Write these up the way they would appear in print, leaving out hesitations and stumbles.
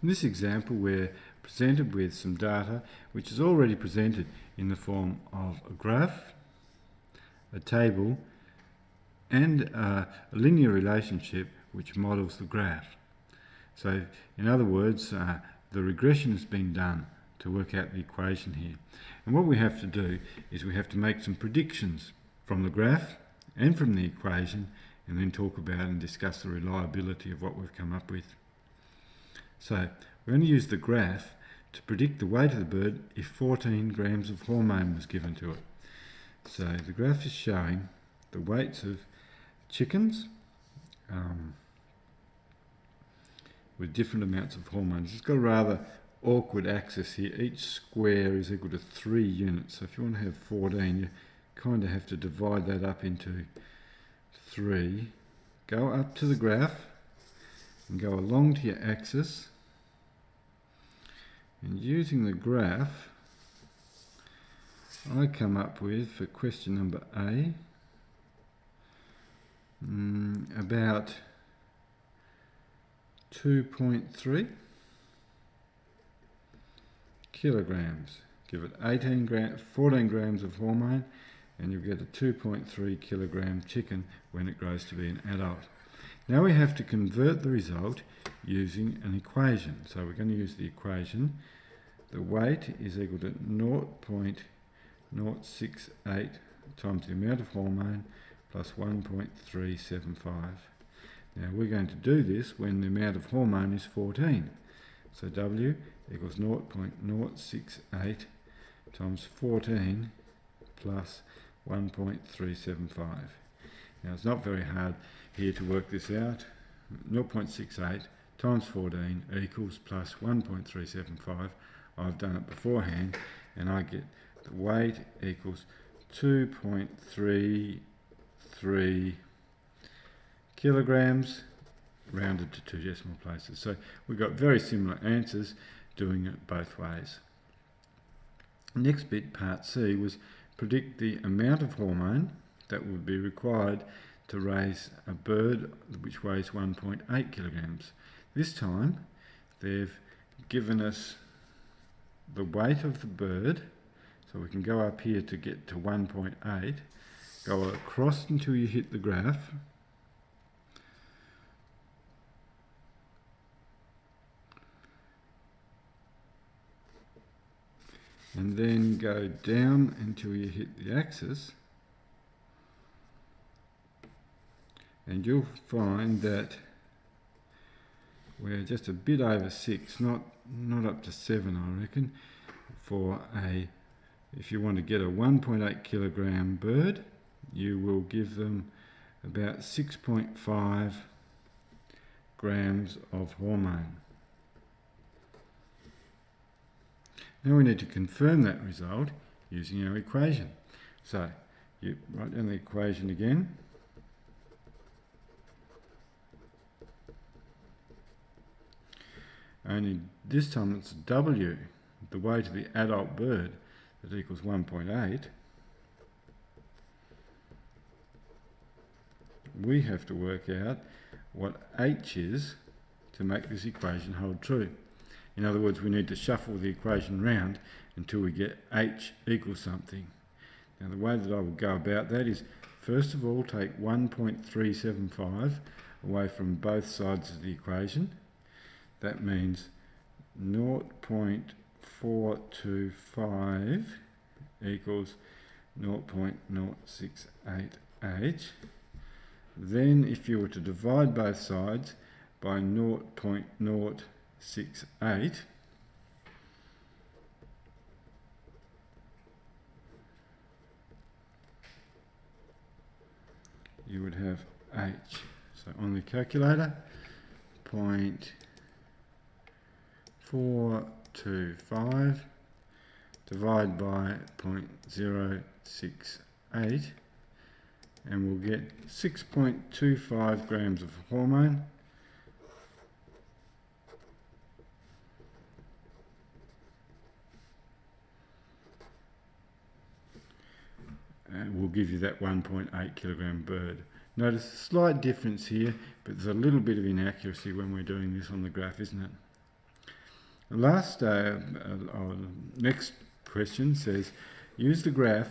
In this example, we're presented with some data which is already presented in the form of a graph, a table, and a linear relationship which models the graph. So, in other words, the regression has been done to work out the equation here. And what we have to do is we have to make some predictions from the graph and from the equation, and then talk about and discuss the reliability of what we've come up with. So we're going to use the graph to predict the weight of the bird if 14 grams of hormone was given to it. So the graph is showing the weights of chickens with different amounts of hormones. It's got a rather awkward axis here. Each square is equal to 3 units. So if you want to have 14, you kind of have to divide that up into 3. Go up to the graph and go along to your axis. And using the graph, I come up with, for question number A, about 2.3 kilograms. Give it 14 grams of hormone, and you'll get a 2.3 kilogram chicken when it grows to be an adult. Now we have to convert the result using an equation. So we're going to use the equation. The weight is equal to 0.068 times the amount of hormone plus 1.375. Now we're going to do this when the amount of hormone is 14. So W equals 0.068 times 14 plus 1.375. Now it's not very hard here to work this out. 0.68 times 14 equals plus 1.375. I've done it beforehand, and I get the weight equals 2.33 kilograms, rounded to 2 decimal places. So we've got very similar answers doing it both ways. Next bit, part C, was predict the amount of hormone that would be required to raise a bird which weighs 1.8 kilograms. This time they've given us the weight of the bird, so we can go up here to get to 1.8, go across until you hit the graph, and then go down until you hit the axis, and you'll find that we're just a bit over 6, not up to 7, I reckon, for if you want to get a 1.8 kilogram bird, you will give them about 6.5 grams of hormone. Now we need to confirm that result using our equation. So you write down the equation again. Only this time it's W, the weight of the adult bird, that equals 1.8. We have to work out what H is to make this equation hold true. In other words, we need to shuffle the equation round until we get H equals something. Now the way that I will go about that is, first of all, take 1.375 away from both sides of the equation. That means 0.425 equals 0.068H. Then if you were to divide both sides by 0.068, you would have H. So on the calculator, 0.425 divide by 0.068, and we'll get 6.25 grams of hormone. And we'll give you that 1.8 kilogram bird. Notice a slight difference here, but there's a little bit of inaccuracy when we're doing this on the graph, isn't it? The last, next question says, use the graph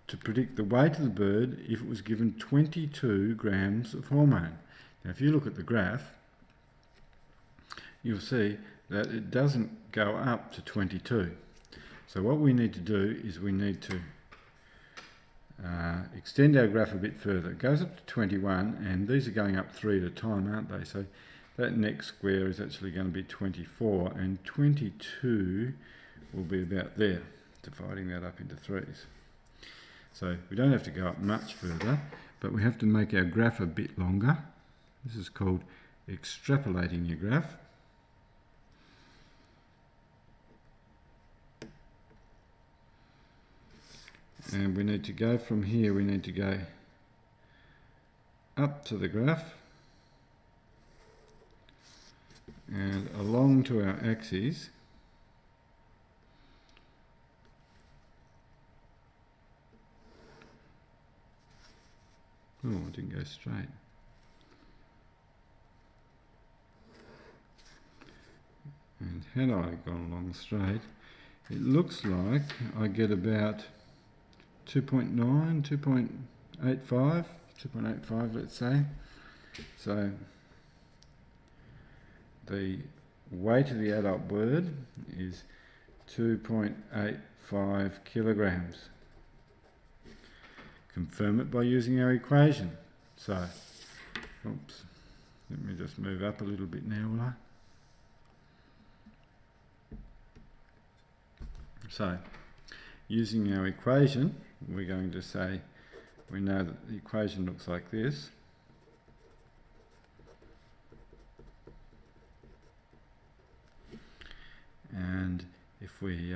to predict the weight of the bird if it was given 22 grams of hormone. Now, if you look at the graph, you'll see that it doesn't go up to 22. So what we need to do is we need to extend our graph a bit further. It goes up to 21, and these are going up 3 at a time, aren't they? So that next square is actually going to be 24, and 22 will be about there, dividing that up into 3s. So we don't have to go up much further, but we have to make our graph a bit longer. This is called extrapolating your graph. And we need to go from here, we need to go up to the graph and along to our axes. Oh, it didn't go straight. And had I gone along straight, it looks like I get about 2.9, 2.85, let's say. So the weight of the adult bird is 2.85 kilograms. Confirm it by using our equation. So, oops, let me just move up a little bit now, will I? So, using our equation, we're going to say, we know that the equation looks like this. And if we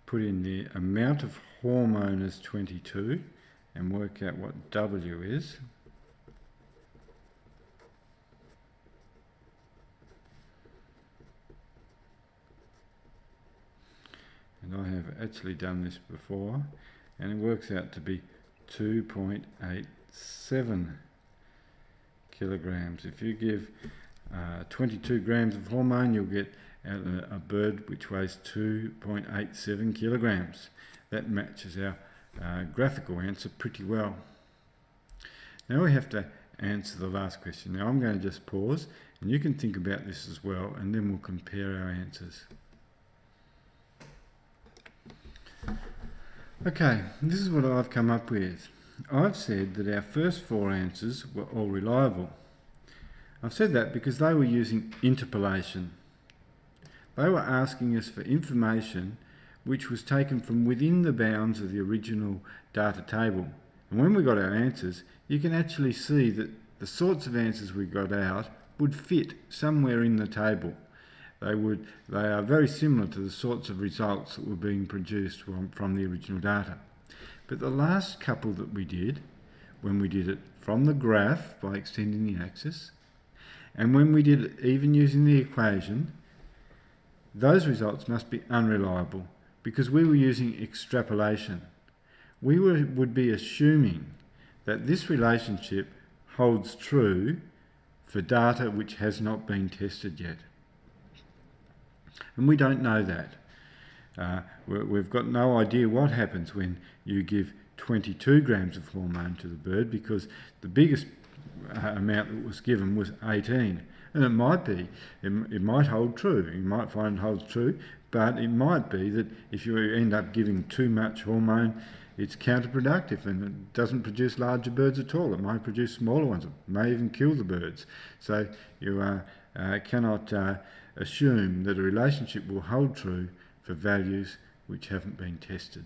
put in the amount of hormone as 22 and work out what W is, and I have actually done this before, and it works out to be 2.87 kilograms. If you give 22 grams of hormone, you'll get out a bird which weighs 2.87 kilograms. That matches our graphical answer pretty well. Now we have to answer the last question. Now I'm going to just pause, and you can think about this as well, and then we'll compare our answers. Okay, this is what I've come up with. I've said that our first 4 answers were all reliable. I've said that because they were using interpolation. They were asking us for information which was taken from within the bounds of the original data table. And when we got our answers, you can actually see that the sorts of answers we got out would fit somewhere in the table. They are very similar to the sorts of results that were being produced from the original data. But the last couple that we did, when we did it from the graph by extending the axis, and when we did it even using the equation, those results must be unreliable because we were using extrapolation. We would be assuming that this relationship holds true for data which has not been tested yet. And we don't know that. We've got no idea what happens when you give 22 grams of hormone to the bird, because the biggest amount that was given was 18. And it might be, it might hold true. You might find it holds true, but it might be that if you end up giving too much hormone, it's counterproductive and it doesn't produce larger birds at all. It might produce smaller ones. It may even kill the birds. So you cannot assume that a relationship will hold true for values which haven't been tested.